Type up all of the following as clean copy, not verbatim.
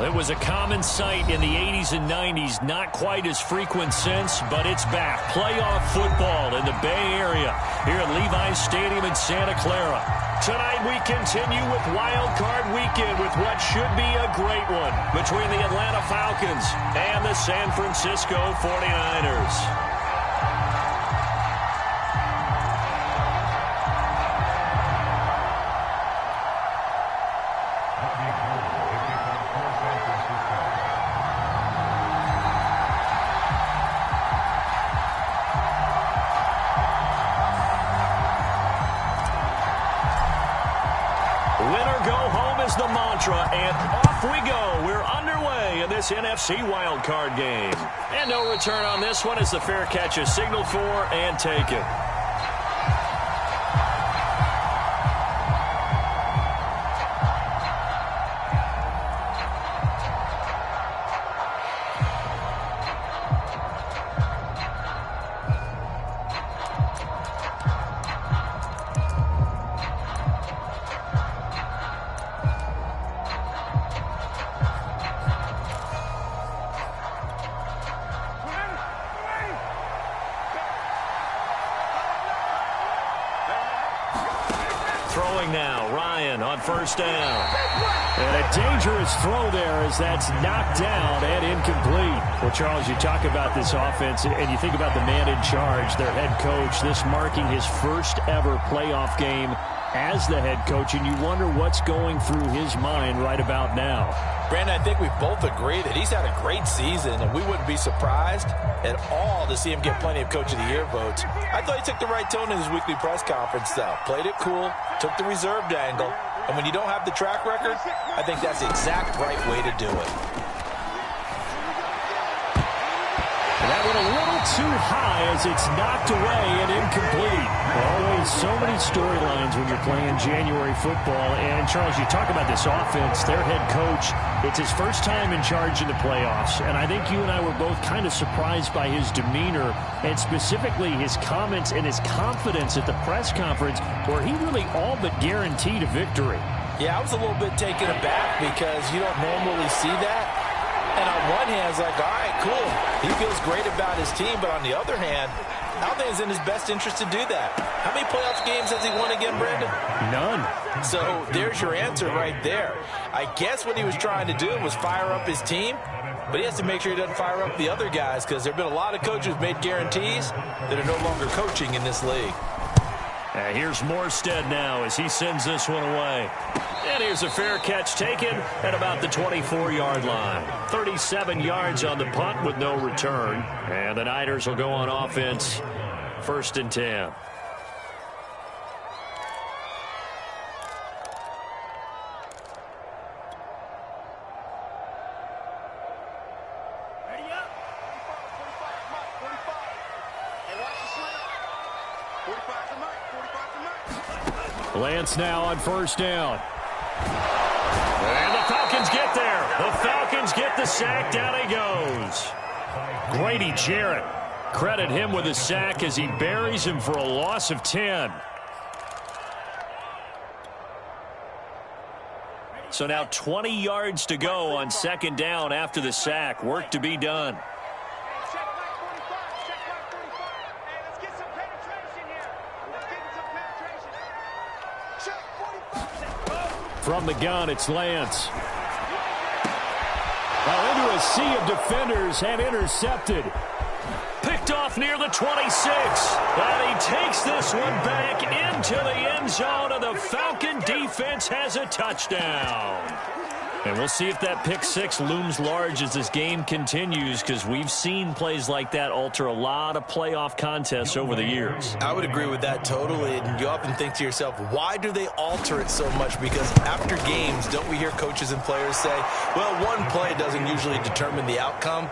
It was a common sight in the 80s and 90s, not quite as frequent since, but it's back. Playoff football in the Bay Area here at Levi's Stadium in Santa Clara. Tonight we continue with Wild Card Weekend with what should be a great one between the Atlanta Falcons and the San Francisco 49ers. The mantra, and off we go. We're underway in this NFC wildcard game. And no return on this one as the fair catch is signaled for and taken. Throwing now, Ryan on first down. And a dangerous throw there as that's knocked down and incomplete. Well, Charles, you talk about this offense and you think about the man in charge, their head coach, this marking his first ever playoff game as the head coach, and you wonder what's going through his mind right about now. Brandon, I think we both agree that he's had a great season, and we wouldn't be surprised at all to see him get plenty of Coach of the Year votes. I thought he took the right tone in his weekly press conference, though. Played it cool, took the reserved angle, and when you don't have the track record, I think that's the exact right way to do it. That went a little too high as it's knocked away and incomplete. Always so many storylines when you're playing January football. And, Charles, you talk about this offense, their head coach, it's his first time in charge in the playoffs. And I think you and I were both kind of surprised by his demeanor and specifically his comments and his confidence at the press conference where he really all but guaranteed a victory. Yeah, I was a little bit taken aback because you don't normally see that. And on one hand, it's like, all right, cool. He feels great about his team. But on the other hand, I don't think it's in his best interest to do that. How many playoff games has he won again, Brandon? None. So there's your answer right there. I guess what he was trying to do was fire up his team. But he has to make sure he doesn't fire up the other guys because there have been a lot of coaches who've made guarantees that are no longer coaching in this league. Here's Morstead now as he sends this one away. And here's a fair catch taken at about the 24-yard line. 37 yards on the punt with no return. And the Niners will go on offense, 1st and 10. Lance now on first down. And the Falcons get there. The Falcons get the sack. Down he goes. Grady Jarrett. Credit him with a sack as he buries him for a loss of 10. So now 20 yards to go on 2nd down after the sack. Work to be done. From the gun, it's Lance. Now into a sea of defenders and intercepted. Picked off near the 26. And he takes this one back into the end zone, and the Falcon defense has a touchdown. And we'll see if that pick six looms large as this game continues, because we've seen plays like that alter a lot of playoff contests over the years. I would agree with that totally. And you often think to yourself, why do they alter it so much? Because after games, don't we hear coaches and players say, well, one play doesn't usually determine the outcome.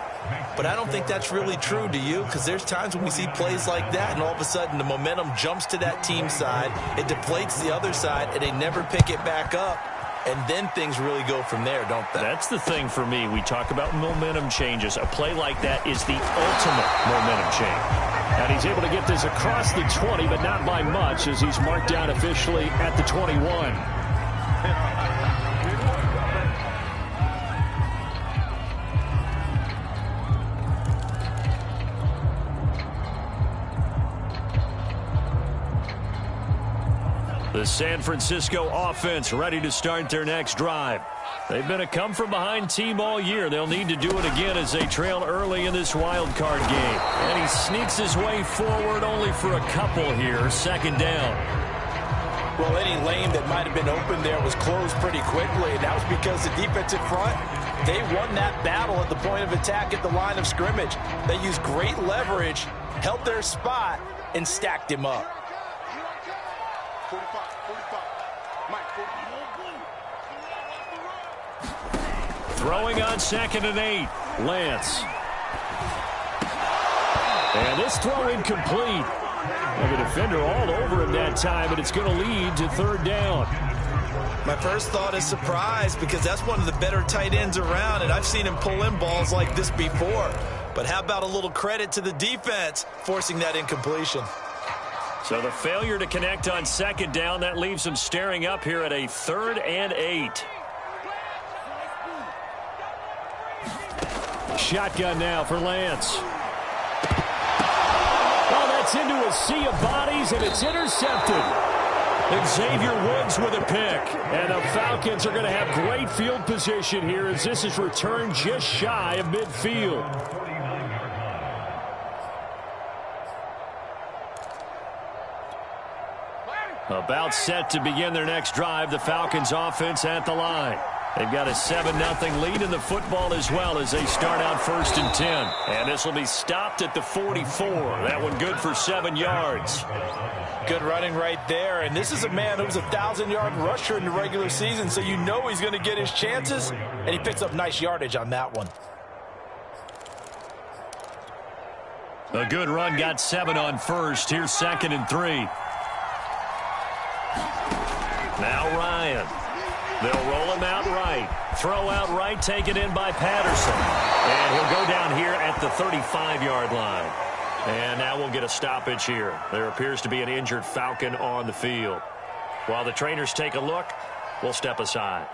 But I don't think that's really true, do you? Because there's times when we see plays like that, and all of a sudden the momentum jumps to that team side, it deflates the other side, and they never pick it back up. And then things really go from there, don't they? That's the thing for me. We talk about momentum changes. A play like that is the ultimate momentum change. And he's able to get this across the 20, but not by much, as he's marked down officially at the 21. The San Francisco offense ready to start their next drive. They've been a come-from-behind team all year. They'll need to do it again as they trail early in this wild card game. And he sneaks his way forward only for a couple here. Second down. Well, any lane that might have been open there was closed pretty quickly. And that was because the defensive front, they won that battle at the point of attack at the line of scrimmage. They used great leverage, held their spot, and stacked him up. Throwing on 2nd and 8. Lance. And this throw incomplete. And the defender all over him that time, but it's going to lead to 3rd down. My first thought is surprise because that's one of the better tight ends around, and I've seen him pull in balls like this before. But how about a little credit to the defense forcing that incompletion? So the failure to connect on 2nd down, that leaves him staring up here at a 3rd and 8. Shotgun now for Lance. Oh, that's into a sea of bodies, and it's intercepted. Xavier Woods with a pick. And the Falcons are going to have great field position here as this is returned just shy of midfield. About set to begin their next drive, the Falcons offense at the line. They've got a 7-0 lead in the football as well as they start out 1st and 10. And this will be stopped at the 44. That one good for 7 yards. Good running right there. And this is a man who's a 1,000-yard rusher in the regular season, so you know he's going to get his chances. And he picks up nice yardage on that one. A good run, got 7 on 1st. Here's 2nd and 3. Now Ryan. They'll roll him out right. Throw out right, taken in by Patterson. And he'll go down here at the 35-yard line. And now we'll get a stoppage here. There appears to be an injured Falcon on the field. While the trainers take a look, we'll step aside.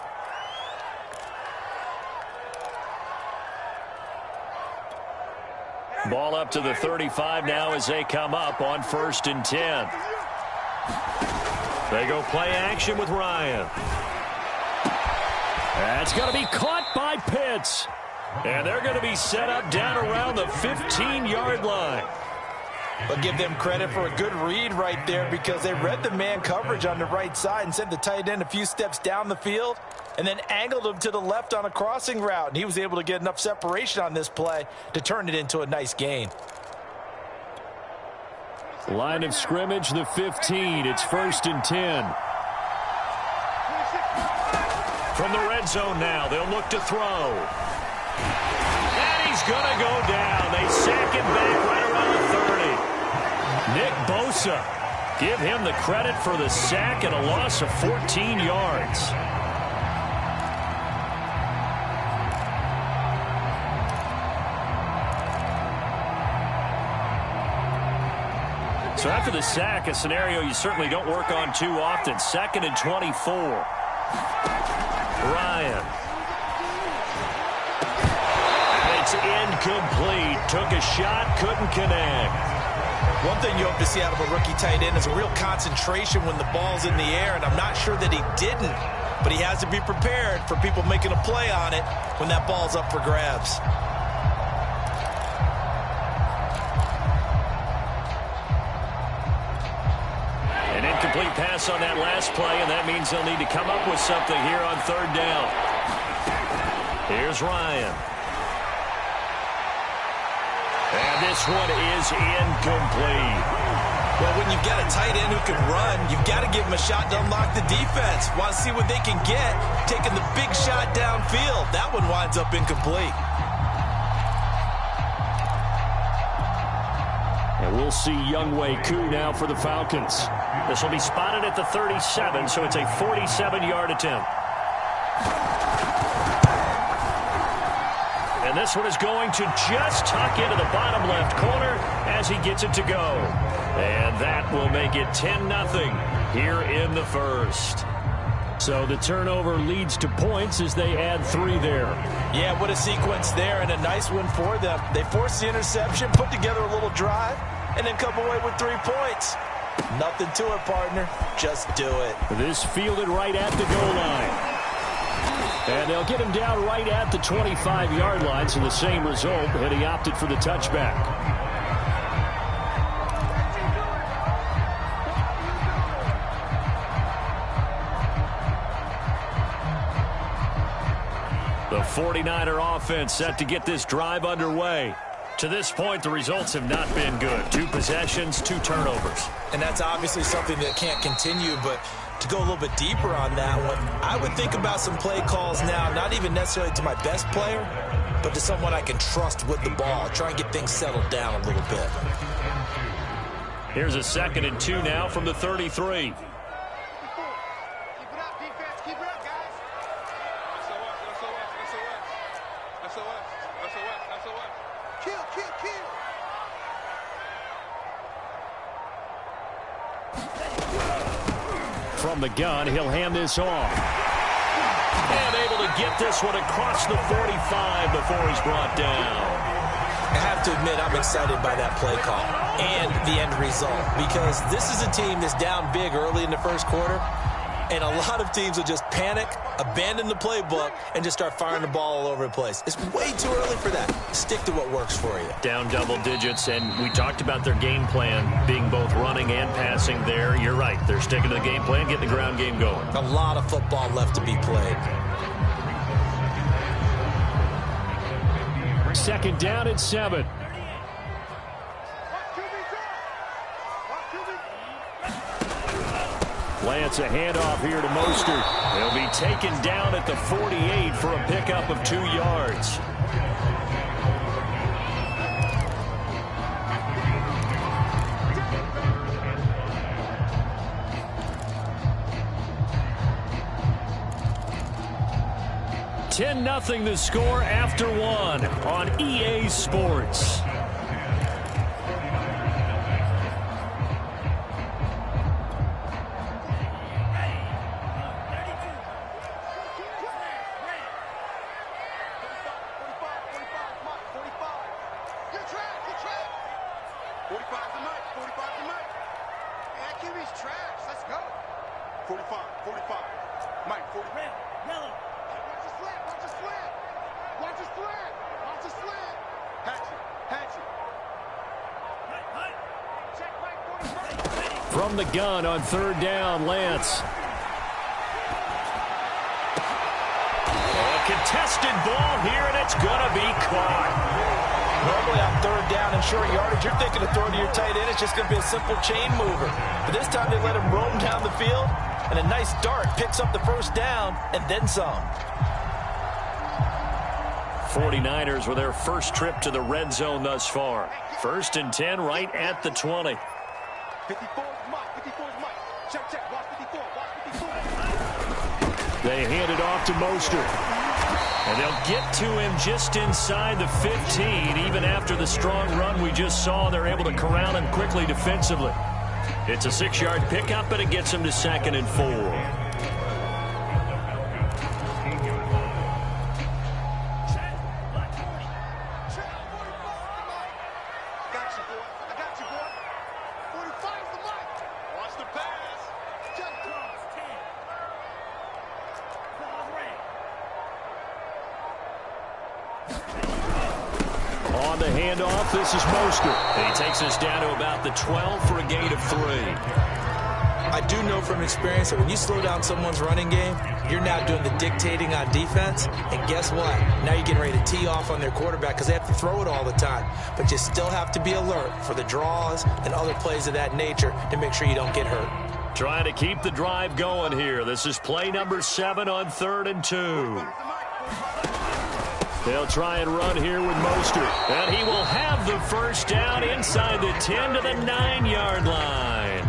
Ball up to the 35 now as they come up on 1st and 10. They go play action with Ryan. That's going to be caught by Pitts. And they're going to be set up down around the 15-yard line. But give them credit for a good read right there because they read the man coverage on the right side and sent the tight end a few steps down the field and then angled him to the left on a crossing route. And he was able to get enough separation on this play to turn it into a nice gain. Line of scrimmage, the 15. It's 1st and 10. From the red zone now, they'll look to throw. And he's going to go down. They sack him back right around the 30. Nick Bosa, give him the credit for the sack and a loss of 14 yards. So after the sack, a scenario you certainly don't work on too often. 2nd and 24. Ryan. And it's incomplete. Took a shot, couldn't connect. One thing you hope to see out of a rookie tight end is a real concentration when the ball's in the air, and I'm not sure that he didn't, but he has to be prepared for people making a play on it when that ball's up for grabs. An incomplete pass on that last play, and that means they'll need to come up with something here on 3rd down. Here's Ryan. And this one is incomplete. Well, when you've got a tight end who can run, you've got to give him a shot to unlock the defense. Want to see what they can get, taking the big shot downfield. That one winds up incomplete. And we'll see Younghoe Koo now for the Falcons. This will be spotted at the 37, so it's a 47-yard attempt. And this one is going to just tuck into the bottom left corner as he gets it to go. And that will make it 10-0 here in the first. So the turnover leads to points as they add 3 there. Yeah, what a sequence there and a nice one for them. They forced the interception, put together a little drive, and then come away with 3 points. Nothing to it, partner. Just do it. This fielded right at the goal line. And they'll get him down right at the 25-yard line, so the same result, and he opted for the touchback. The 49er offense set to get this drive underway. To this point, the results have not been good. 2 possessions, 2 turnovers. And that's obviously something that can't continue, but to go a little bit deeper on that one, I would think about some play calls now, not even necessarily to my best player, but to someone I can trust with the ball. Try and get things settled down a little bit. Here's a 2nd and 2 now from the 33. From the gun, he'll hand this off. And able to get this one across the 45 before he's brought down. I have to admit, I'm excited by that play call and the end result, because this is a team that's down big early in the first quarter, and a lot of teams will just panic, abandon the playbook, and just start firing the ball all over the place. It's way too early for that. Stick to what works for you. Down double digits, and we talked about their game plan being both running and passing there. You're right. They're sticking to the game plan, getting the ground game going. A lot of football left to be played. 2nd down and 7. Lance, a handoff here to Mostert. He'll be taken down at the 48 for a pickup of 2 yards. $10-0 the score after 1 on EA Sports. From the gun on 3rd down, Lance. A contested ball here, and it's going to be caught. Normally on 3rd down and short yardage, you're thinking of throwing to your tight end. It's just going to be a simple chain mover. But this time they let him roam down the field, and a nice dart picks up the 1st down and then some. 49ers with their first trip to the red zone thus far. 1st and 10 right at the 20. 54 is Mike. 54 is Mike. Check, check. Watch 54. Watch 54. They hand it off to Mostert. And they'll get to him just inside the 15. Even after the strong run we just saw, they're able to corral him quickly defensively. It's a 6-yard pickup, and it gets him to 2nd and 4. On the handoff, this is Mostert. And he takes us down to about the 12 for a gain of 3. I do know from experience that when you slow down someone's running game, you're now doing the dictating on defense. And guess what? Now you're getting ready to tee off on their quarterback because they have to throw it all the time. But you still have to be alert for the draws and other plays of that nature to make sure you don't get hurt. Trying to keep the drive going here. This is play number 7 on 3rd and 2. They'll try and run here with Mostert. And he will have the 1st down inside the 10 to the 9-yard line.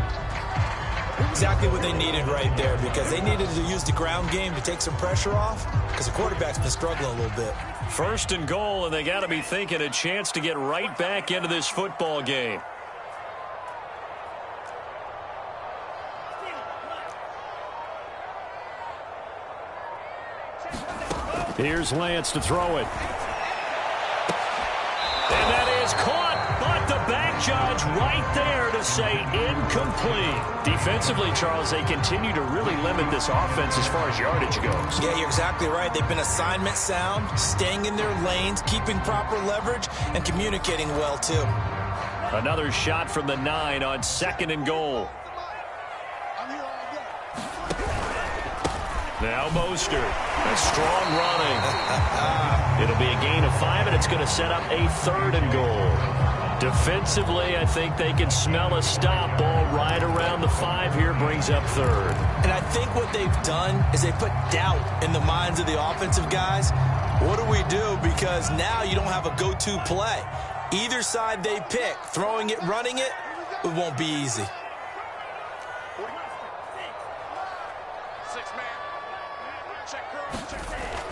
Exactly what they needed right there, because they needed to use the ground game to take some pressure off because the quarterback's been struggling a little bit. 1st and goal, and they got to be thinking a chance to get right back into this football game. Here's Lance to throw it. And that is caught, but the back judge right there to say incomplete. Defensively, Charles, they continue to really limit this offense as far as yardage goes. Yeah, you're exactly right. They've been assignment sound, staying in their lanes, keeping proper leverage, and communicating well, too. Another shot from the 9 on 2nd and goal. Now Mostert. A strong running. It'll be a gain of 5, and it's going to set up a 3rd and goal. Defensively, I think they can smell a stop. Ball right around the 5 here, brings up 3rd. And I think what they've done is they put doubt in the minds of the offensive guys. What do we do? Because now you don't have a go-to play. Either side they pick, throwing it, running it, it won't be easy.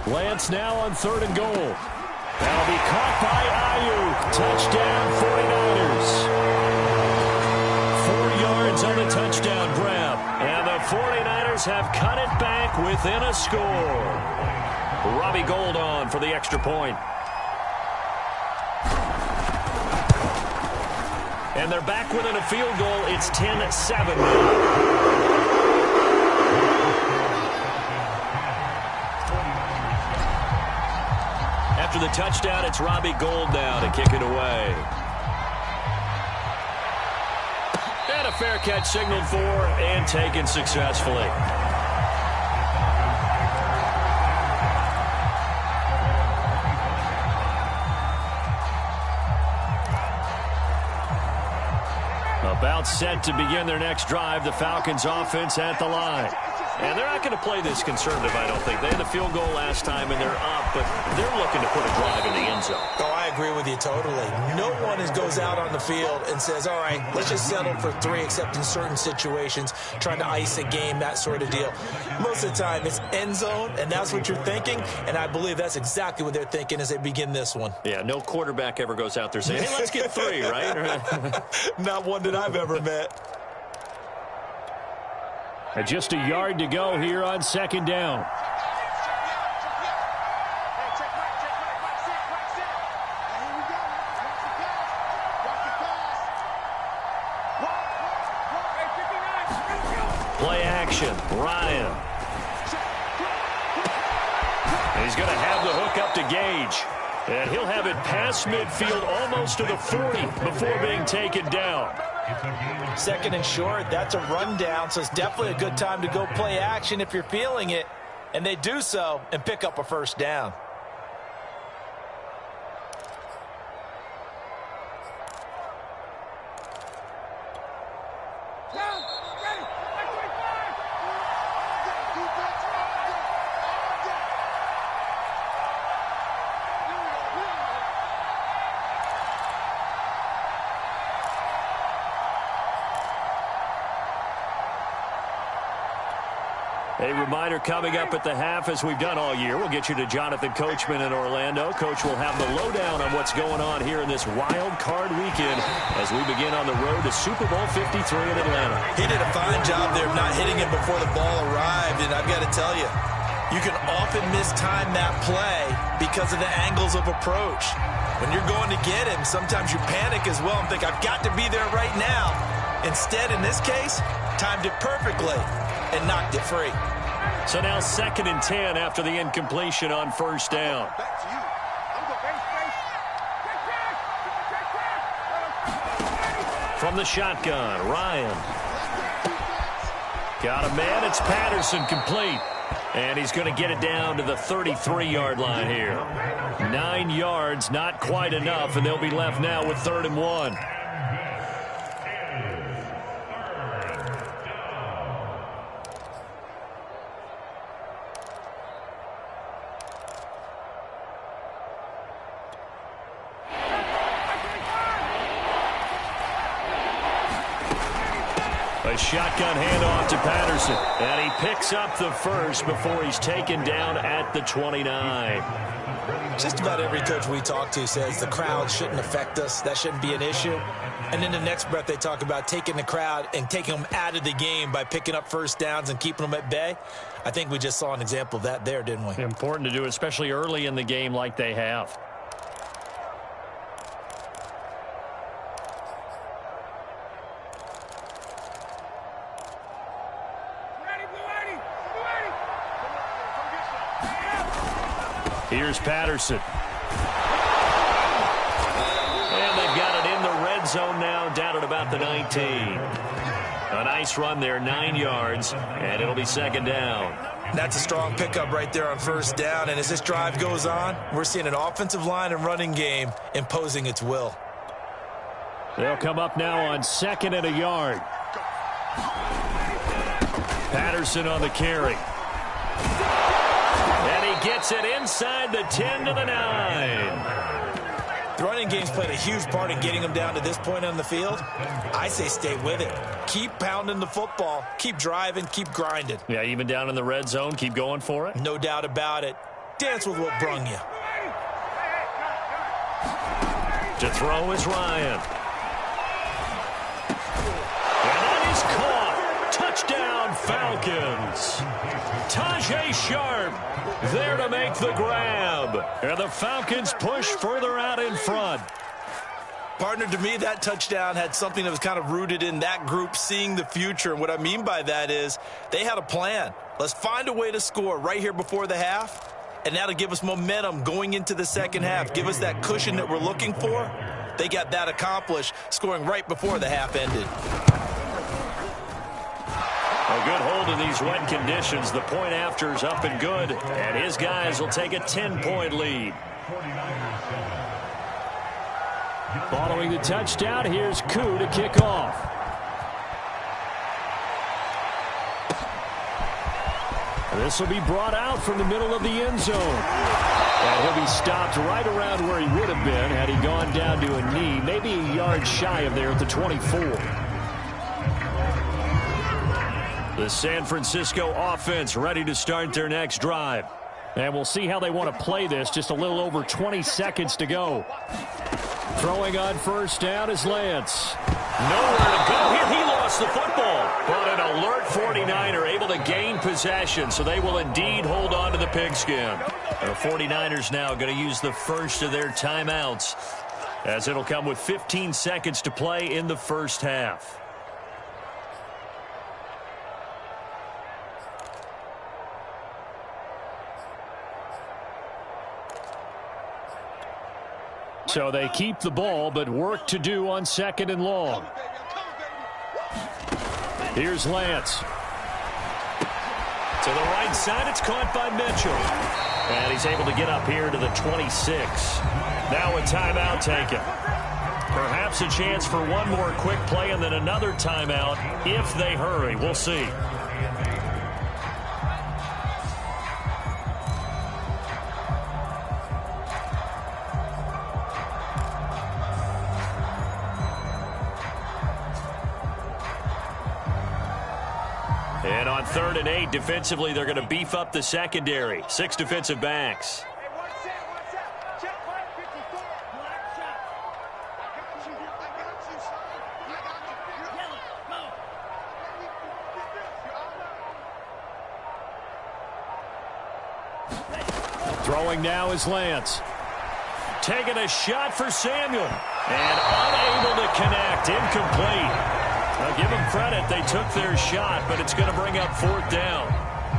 Lance now on 3rd and goal. That'll be caught by Ayuk. Touchdown 49ers. 4 yards on the touchdown grab. And the 49ers have cut it back within a score. Robbie Gould on for the extra point. And they're back within a field goal. It's 10-7 now. After the touchdown, it's Robbie Gould now to kick it away. And a fair catch signaled for and taken successfully. About set to begin their next drive, the Falcons offense at the line. And they're not going to play this conservative, I don't think. They had the field goal last time, and they're up, but they're looking to put a drive in the end zone. Oh, I agree with you totally. No one goes out on the field and says, all right, let's just settle for 3, except in certain situations, trying to ice a game, that sort of deal. Most of the time, it's end zone, and that's what you're thinking, and I believe that's exactly what they're thinking as they begin this one. Yeah, no quarterback ever goes out there saying, hey, let's get 3, right? Not one that I've ever met. And just a yard to go here on 2nd down. Play action. Ryan. And he's going to have the hook up to Gage. And he'll have it past midfield almost to the 40 before being taken down. 2nd and short, that's a rundown, so it's definitely a good time to go play action if you're feeling it. And they do so and pick up a 1st down. A reminder coming up at the half, as we've done all year. We'll get you to Jonathan Coachman in Orlando. Coach will have the lowdown on what's going on here in this wild card weekend as we begin on the road to Super Bowl 53 in Atlanta. He did a fine job there of not hitting him before the ball arrived, and I've got to tell you, you can often mistime that play because of the angles of approach. When you're going to get him, sometimes you panic as well and think, I've got to be there right now. Instead, in this case, timed it perfectly and knocked it free. So now 2nd and 10 after the incompletion on 1st down. From the shotgun, Ryan. Got a man, it's Patterson, complete. And he's going to get it down to the 33-yard line here. 9 yards, not quite enough, and they'll be left now with 3rd and 1. A shotgun handoff to Patterson. And he picks up the 1st before he's taken down at the 29. Just about every coach we talk to says the crowd shouldn't affect us. That shouldn't be an issue. And in the next breath, they talk about taking the crowd and taking them out of the game by picking up 1st downs and keeping them at bay. I think we just saw an example of that there, didn't we? Important to do, especially early in the game like they have. Here's Patterson. And they've got it in the red zone now, down at about the 19. A nice run there, 9 yards, and it'll be second down. That's a strong pickup right there on first down, and as this drive goes on, we're seeing an offensive line and running game imposing its will. They'll come up now on 2nd and a yard. Patterson on the carry. And he gets it inside the 10 to the 9. The running game's played a huge part in getting them down to this point on the field. I say stay with it. Keep pounding the football. Keep driving. Keep grinding. Yeah, even down in the red zone, keep going for it. No doubt about it. Dance with what brung you. To throw is Ryan. And that is caught. Touchdown, Falcons. Tajay Sharp there to make the grab. And the Falcons push further out in front. Partner, to me, that touchdown had something that was kind of rooted in that group seeing the future. And what I mean by that is they had a plan. Let's find a way to score right here before the half. And that'll give us momentum going into the second half. Give us that cushion that we're looking for. They got that accomplished, scoring right before the half ended. A good hold in these wet conditions. The point after is up and good. And his guys will take a 10-point lead. Following the touchdown, here's Koo to kick off. This will be brought out from the middle of the end zone. And he'll be stopped right around where he would have been had he gone down to a knee, maybe a yard shy of there at the 24. The San Francisco offense ready to start their next drive. And we'll see how they want to play this. Just a little over 20 seconds to go. Throwing on first down is Lance. Nowhere to go here. He lost the football. But an alert 49er able to gain possession, so they will indeed hold on to the pigskin. The 49ers now going to use the first of their timeouts, as it'll come with 15 seconds to play in the first half. So they keep the ball, but work to do on 2nd and long. Here's Lance. To the right side, it's caught by Mitchell. And he's able to get up here to the 26. Now a timeout taken. Perhaps a chance for one more quick play and then another timeout if they hurry. We'll see. And on 3rd and 8, defensively, they're going to beef up the secondary. 6 defensive backs. Throwing now is Lance. Taking a shot for Samuel. And unable to connect. Incomplete. I'll give them credit. They took their shot, but it's going to bring up 4th down.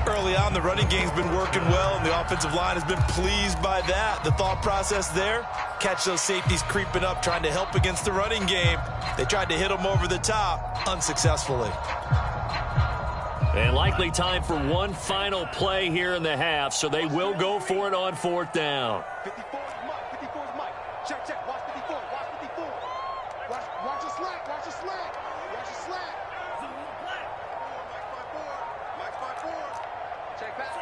Early on, the running game's been working well, and the offensive line has been pleased by that. The thought process there, catch those safeties creeping up, trying to help against the running game. They tried to hit them over the top, unsuccessfully. And likely time for one final play here in the half, so they will go for it on 4th down. 54 is Mike. 54 is Mike. Check, check. Watch 54. Watch 54. Watch your slack. Watch your slack. Watch your slack. Mike 5-4. Check back.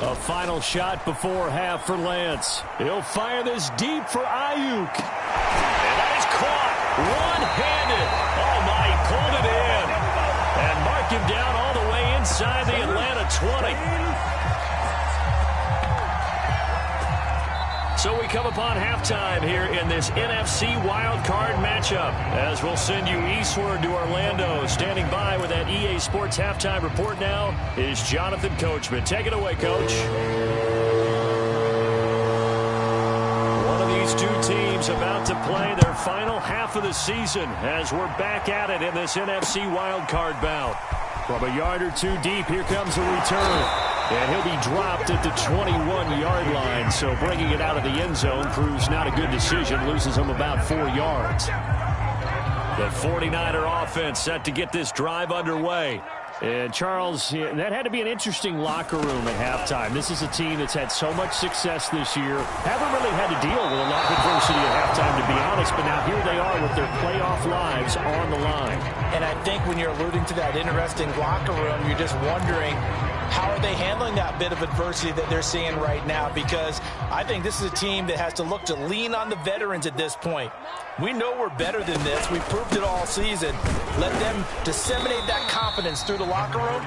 A final shot before half for Lance. He'll fire this deep for Ayuk. And that is caught one-handed. Oh, my, he pulled it in. And marked him down all the way inside the Atlanta 20. So we come upon halftime here in this NFC wildcard matchup, as we'll send you eastward to Orlando. Standing by with that EA Sports halftime report now is Jonathan Coachman. Take it away, Coach. One of these These two teams about to play their final half of the season as we're back at it in this NFC wildcard bout. From a yard or two deep, here comes the return. And he'll be dropped at the 21-yard line, so bringing it out of the end zone proves not a good decision, loses him about 4 yards. The 49er offense set to get this drive underway. And, Charles, that had to be an interesting locker room at halftime. This is a team that's had so much success this year. Haven't really had to deal with a lot of adversity at halftime, to be honest. But now here they are with their playoff lives on the line. And I think when you're alluding to that interesting locker room, you're just wondering, how are they handling that bit of adversity that they're seeing right now? Because I think this is a team that has to look to lean on the veterans at this point. We know we're better than this. We proved it all season. Let them disseminate that confidence through the locker room.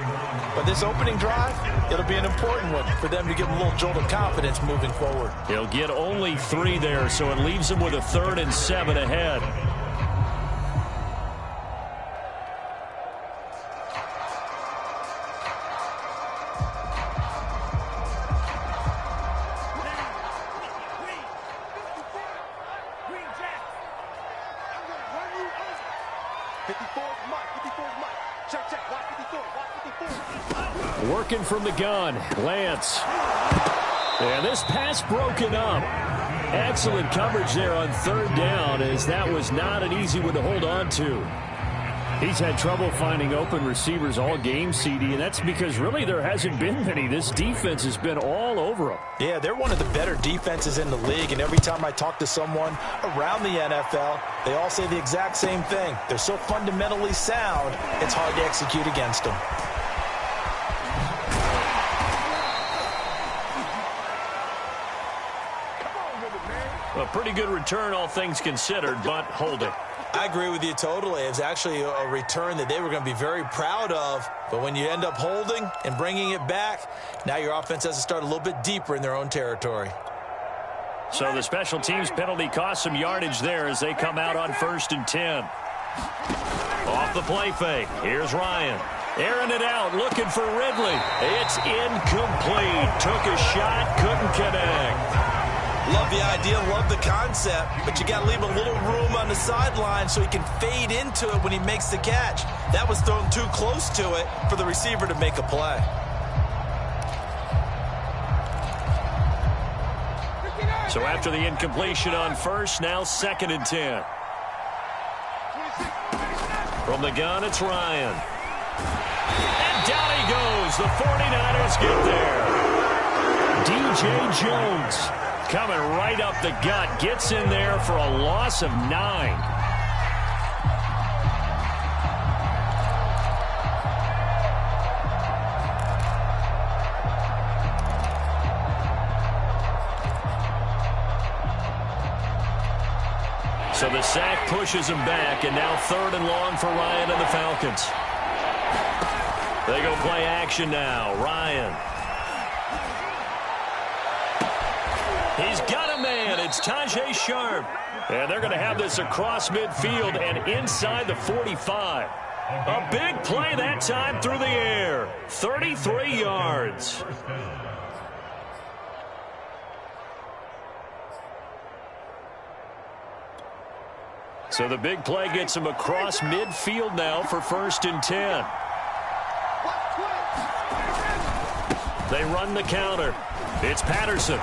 But this opening drive, it'll be an important one for them to give them a little jolt of confidence moving forward. He'll get only 3 there, so it leaves them with a 3rd and 7 ahead. Working from the gun, Lance. And this pass broken up. Excellent coverage there on 3rd down, as that was not an easy one to hold on to. He's had trouble finding open receivers all game, CD, and that's because really there hasn't been many. This defense has been all over him. Yeah, they're one of the better defenses in the league, and every time I talk to someone around the NFL, they all say the exact same thing. They're so fundamentally sound, it's hard to execute against them. A pretty good return, all things considered, but holding. I agree with you totally. It's actually a return that they were going to be very proud of. But when you end up holding and bringing it back, now your offense has to start a little bit deeper in their own territory. So the special teams penalty cost some yardage there as they come out on 1st and 10. Off the play fake. Here's Ryan. Airing it out, looking for Ridley. It's incomplete. Took a shot, couldn't connect. Love the idea, love the concept, but you got to leave a little room on the sideline so he can fade into it when he makes the catch. That was thrown too close to it for the receiver to make a play. So after the incompletion on 1st, now 2nd and 10. From the gun, it's Ryan. And down he goes. The 49ers get there. DJ Jones coming right up the gut. Gets in there for a loss of 9. So the sack pushes him back, and now 3rd and long for Ryan and the Falcons. They go play action now. Ryan. He's got a man. It's Tajay Sharp. And they're going to have this across midfield and inside the 45. A big play that time through the air. 33 yards. So the big play gets him across midfield now for 1st and 10. They run the counter. It's Patterson.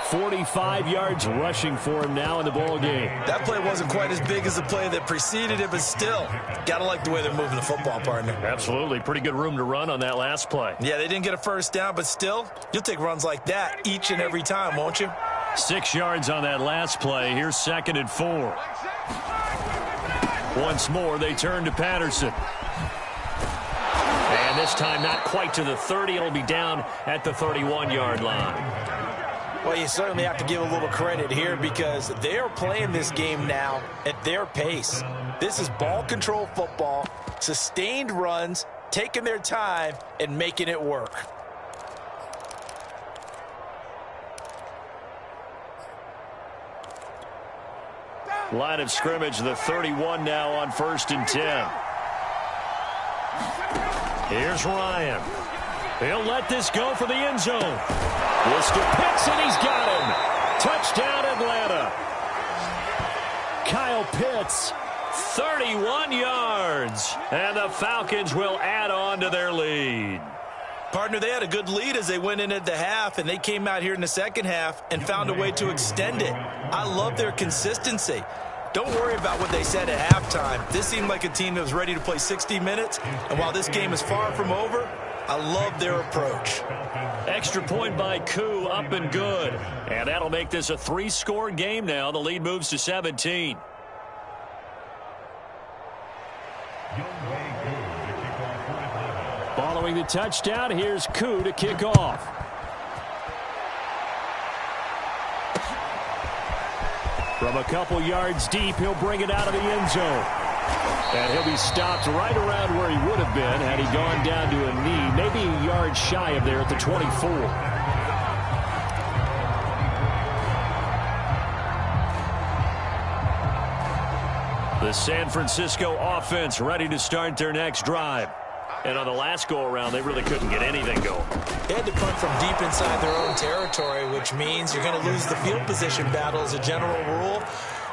45 yards rushing for him now in the ball game. That play wasn't quite as big as the play that preceded it, but still, got to like the way they're moving the football, partner. Absolutely. Pretty good room to run on that last play. Yeah, they didn't get a 1st down, but still, you'll take runs like that each and every time, won't you? 6 yards on that last play. Here's 2nd and 4. Once more, they turn to Patterson. And this time not quite to the 30. It'll be down at the 31-yard line. Well, you certainly have to give a little credit here because they're playing this game now at their pace. This is ball control football, sustained runs, taking their time, and making it work. Line of scrimmage, the 31 now on 1st and 10. Here's Ryan. He'll let this go for the end zone. Worcester picks, and he's got him. Touchdown, Atlanta. Kyle Pitts, 31 yards. And the Falcons will add on to their lead. Partner, they had a good lead as they went in at the half, and they came out here in the second half and found a way to extend it. I love their consistency. Don't worry about what they said at halftime. This seemed like a team that was ready to play 60 minutes, and while this game is far from over, I love their approach. Extra point by Koo, up and good. And that'll make this a 3-score game now. The lead moves to 17. Following the touchdown, here's Koo to kick off. From a couple yards deep, he'll bring it out of the end zone. And he'll be stopped right around where he would have been had he gone down to a knee, maybe a yard shy of there at the 24. The San Francisco offense ready to start their next drive. And on the last go-around, they really couldn't get anything going. They had to punt from deep inside their own territory, which means you're going to lose the field position battle as a general rule.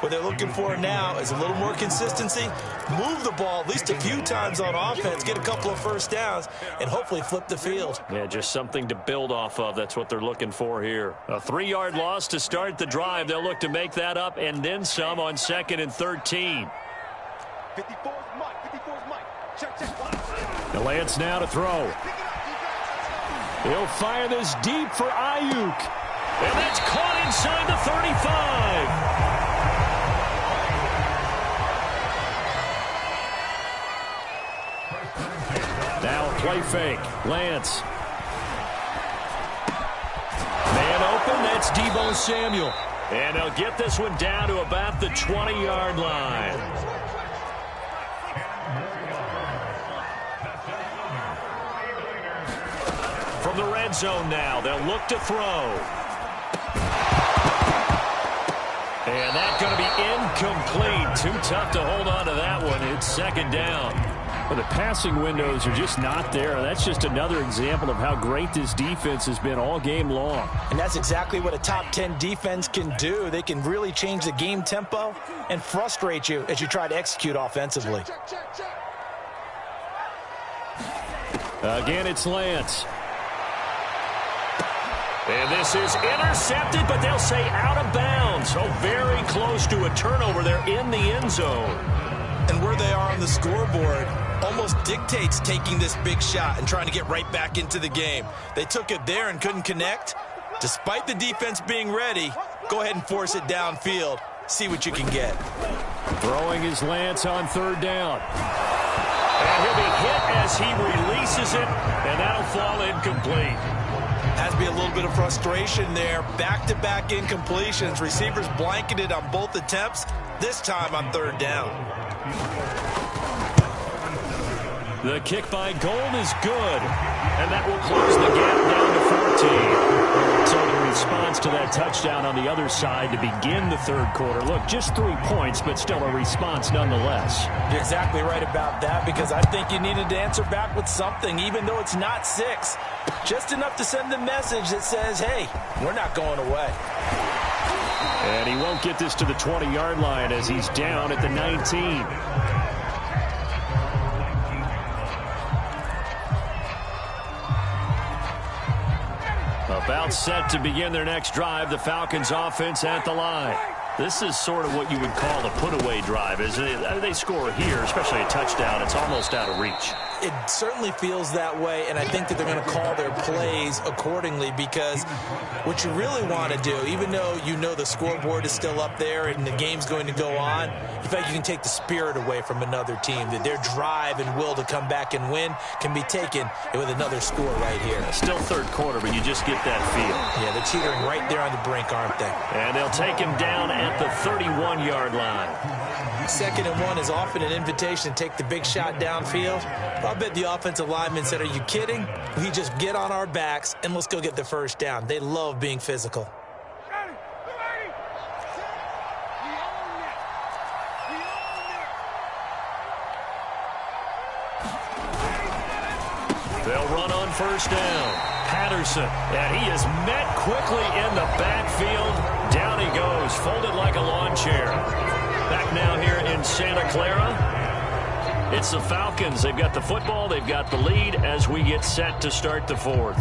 What they're looking for now is a little more consistency, move the ball at least a few times on offense, get a couple of first downs, and hopefully flip the field. Yeah, just something to build off of. That's what they're looking for here. A 3-yard loss to start the drive. They'll look to make that up and then some on 2nd and 13. 54's Mike. 54's Mike. Check. The Lance now to throw. He'll fire this deep for Ayuk. And that's caught inside the 35. Now a play fake. Lance. Man open. That's Deebo Samuel. And they'll get this one down to about the 20-yard line. From the red zone now, they'll look to throw. And that's going to be incomplete. Too tough to hold on to that one. It's 2nd down. Well, the passing windows are just not there. That's just another example of how great this defense has been all game long. And that's exactly what a top 10 defense can do. They can really change the game tempo and frustrate you as you try to execute offensively. Check. Again, it's Lance. And this is intercepted, but they'll say out of bounds. So very close to a turnover there in the end zone. And where they are on the scoreboard almost dictates taking this big shot and trying to get right back into the game. They took it there and couldn't connect. Despite the defense being ready, go ahead and force it downfield. See what you can get. Throwing his Lance on 3rd down. And he'll be hit as he releases it, and that'll fall incomplete. Has to be a little bit of frustration there. Back-to-back incompletions. Receivers blanketed on both attempts, this time on 3rd down. The kick by Gold is good, and that will close the gap down to 14. So the response to that touchdown on the other side to begin the 3rd quarter. Look, just 3 points, but still a response nonetheless. You're exactly right about that, because I think you needed to answer back with something, even though it's not 6. Just enough to send the message that says, hey, we're not going away. And he won't get this to the 20-yard line as he's down at the 19. About set to begin their next drive, the Falcons offense at the line. This is sort of what you would call a put-away drive, isn't it? They score here, especially a touchdown. It's almost out of reach. It certainly feels that way, and I think that they're going to call their plays accordingly, because what you really want to do, even though you know the scoreboard is still up there and the game's going to go on, in fact, you can take the spirit away from another team, that their drive and will to come back and win can be taken with another score right here. Still 3rd quarter, but you just get that feel. Yeah, they're teetering right there on the brink, aren't they? And they'll take him down at the 31-yard line. 2nd and 1 is often an invitation to take the big shot downfield. I'll bet the offensive lineman said, are you kidding? We just get on our backs and let's go get the 1st down. They love being physical. They'll run on first down. Patterson, and he is met quickly in the backfield. Down he goes, folded like a lawn chair. Back now here in Santa Clara. It's the Falcons. They've got the football. They've got the lead as we get set to start the fourth.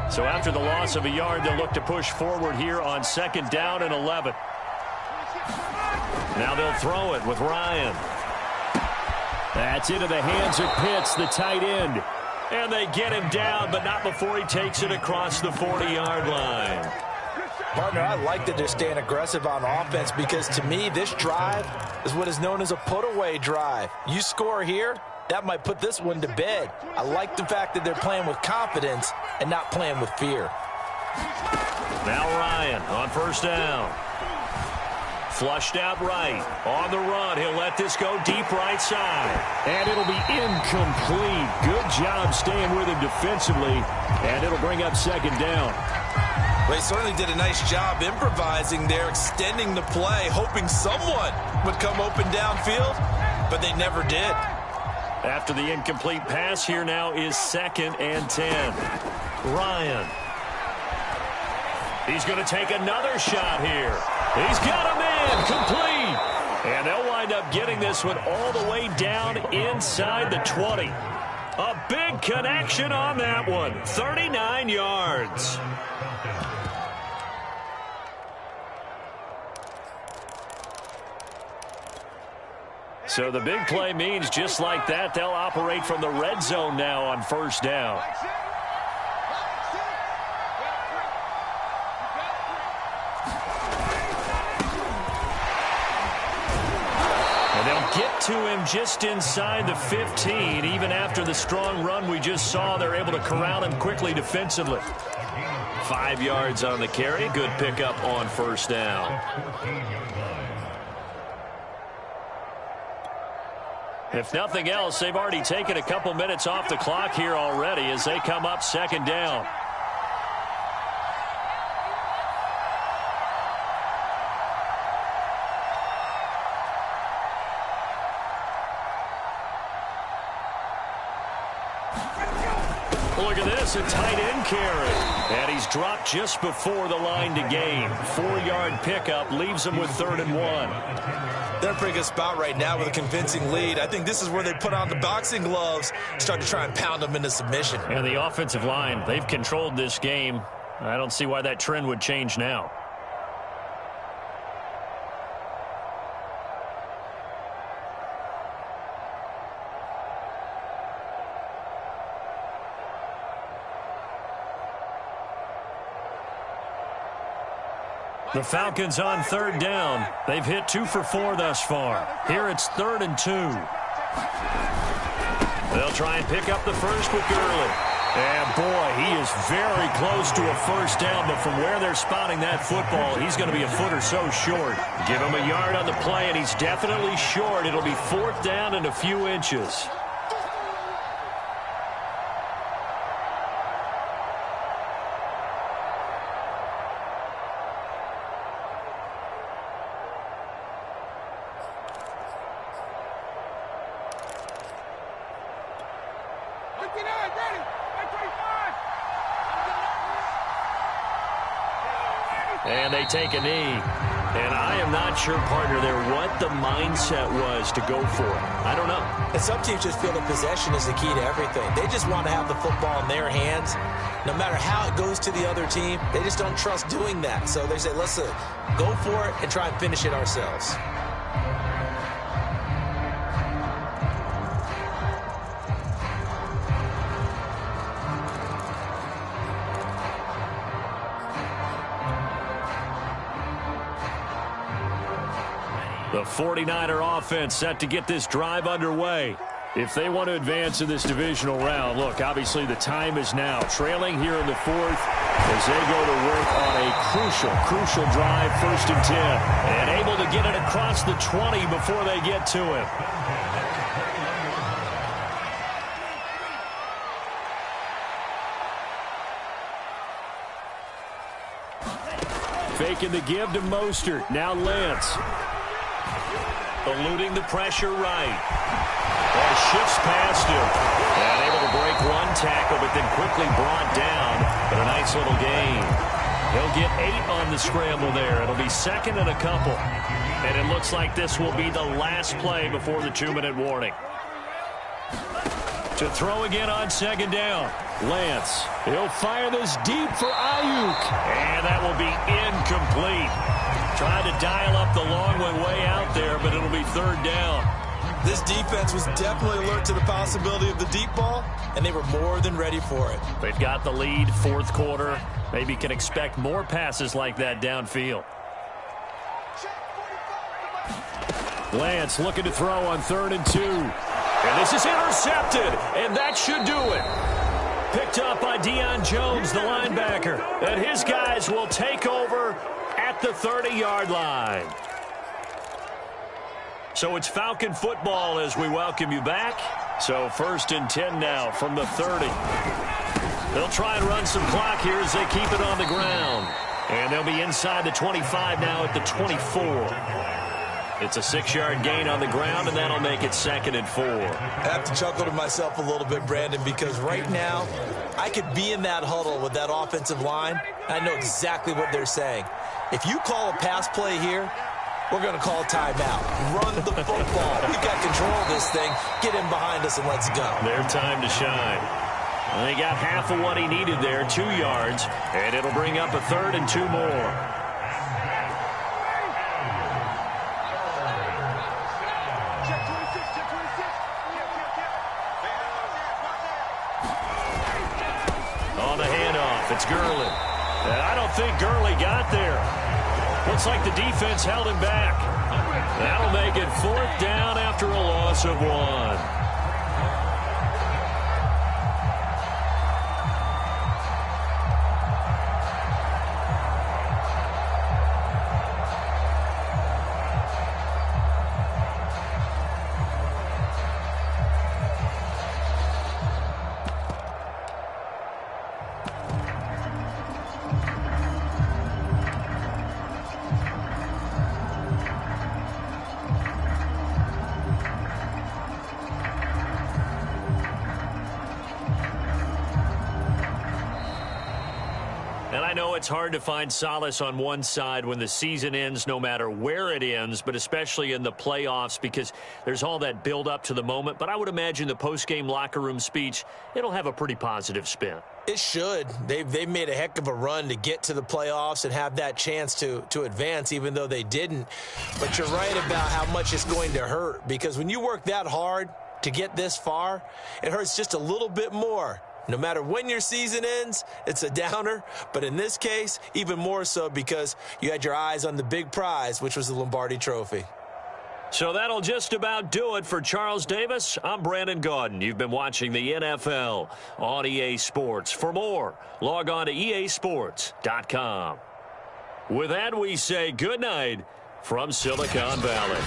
So after the loss of a yard, they'll look to push forward here on 2nd down and 11. Now they'll throw it with Ryan. That's into the hands of Pitts, the tight end. And they get him down, but not before he takes it across the 40-yard line. Partner, I like that they're staying aggressive on offense because, to me, this drive is what is known as a put-away drive. You score here, that might put this one to bed. I like the fact that they're playing with confidence and not playing with fear. Now Ryan on first down. Flushed out right. On the run. He'll let this go deep right side. And it'll be incomplete. Good job staying with him defensively. And it'll bring up 2nd down. They certainly did a nice job improvising there, extending the play, hoping someone would come open downfield, but they never did. After the incomplete pass, here now is 2nd and 10. Ryan. He's going to take another shot here. He's got him in, complete. And they'll wind up getting this one all the way down inside the 20. A big connection on that one, 39 yards. So the big play means just like that, they'll operate from the red zone now on first down. And they'll get to him just inside the 15. Even after the strong run we just saw, they're able to corral him quickly defensively. 5 yards on the carry. Good pickup on first down. If nothing else, they've already taken a couple minutes off the clock here already as they come up 2nd down. Look at this, a tight end carry. And he's dropped just before the line to gain. 4-yard pickup leaves him with 3rd and 1. They're in a pretty good spot right now with a convincing lead. I think this is where they put on the boxing gloves, start to try and pound them into submission. And the offensive line, they've controlled this game. I don't see why that trend would change now. The Falcons on 3rd down. They've hit 2 for 4 thus far. Here it's 3rd and 2. They'll try and pick up the first with Gurley. And boy, he is very close to a first down, but from where they're spotting that football, he's going to be a foot or so short. Give him a yard on the play, and he's definitely short. It'll be 4th down and a few inches. And they take a knee. And I am not sure, partner, there what the mindset was to go for it. I don't know. And some teams just feel that possession is the key to everything. They just want to have the football in their hands. No matter how it goes to the other team, they just don't trust doing that. So they say, let's go for it and try and finish it ourselves. The 49er offense set to get this drive underway. If they want to advance in this divisional round, look, obviously the time is now. Trailing here in the 4th as they go to work on a crucial drive, 1st and 10. And able to get it across the 20 before they get to him. Faking the give to Mostert. Now Lance. Eluding the pressure right. And shifts past him. And able to break one tackle, but then quickly brought down. But a nice little gain. He'll get 8 on the scramble there. It'll be second and a couple. And it looks like this will be the last play before the 2-minute warning. To throw again on second down. Lance. He'll fire this deep for Ayuk. And that will be incomplete. Trying to dial up the long way out there, but it'll be third down. This defense was definitely alert to the possibility of the deep ball, and they were more than ready for it. They've got the lead, fourth quarter. Maybe can expect more passes like that downfield. Lance looking to throw on 3rd and 2. And this is intercepted, and that should do it. Picked up by Deion Jones, the linebacker. And his guys will take over at the 30-yard line. So it's Falcon football as we welcome you back. So 1st and 10 now from the 30. They'll try and run some clock here as they keep it on the ground. And they'll be inside the 25 now at the 24. It's a 6-yard gain on the ground, and that'll make it 2nd and 4. I have to chuckle to myself a little bit, Brandon, because right now I could be in that huddle with that offensive line. I know exactly what they're saying. If you call a pass play here, we're going to call a timeout. Run the football. We've got control of this thing. Get in behind us and let's go. Their time to shine. And they got half of what he needed there, 2 yards, and it'll bring up a 3rd and 2 more. On the handoff, it's Gurley. And I don't think Gurley got there. Looks like the defense held him back. That'll make it 4th down after a loss of 1. I know it's hard to find solace on one side when the season ends, no matter where it ends, but especially in the playoffs because there's all that build up to the moment. But I would imagine the post-game locker room speech, it'll have a pretty positive spin. It should. They've made a heck of a run to get to the playoffs and have that chance to advance, even though they didn't. But you're right about how much it's going to hurt because when you work that hard to get this far, it hurts just a little bit more. No matter when your season ends, it's a downer. But in this case, even more so because you had your eyes on the big prize, which was the Lombardi Trophy. So that'll just about do it for Charles Davis. I'm Brandon Gaudin. You've been watching the NFL on EA Sports. For more, log on to easports.com. With that, we say good night from Silicon Valley.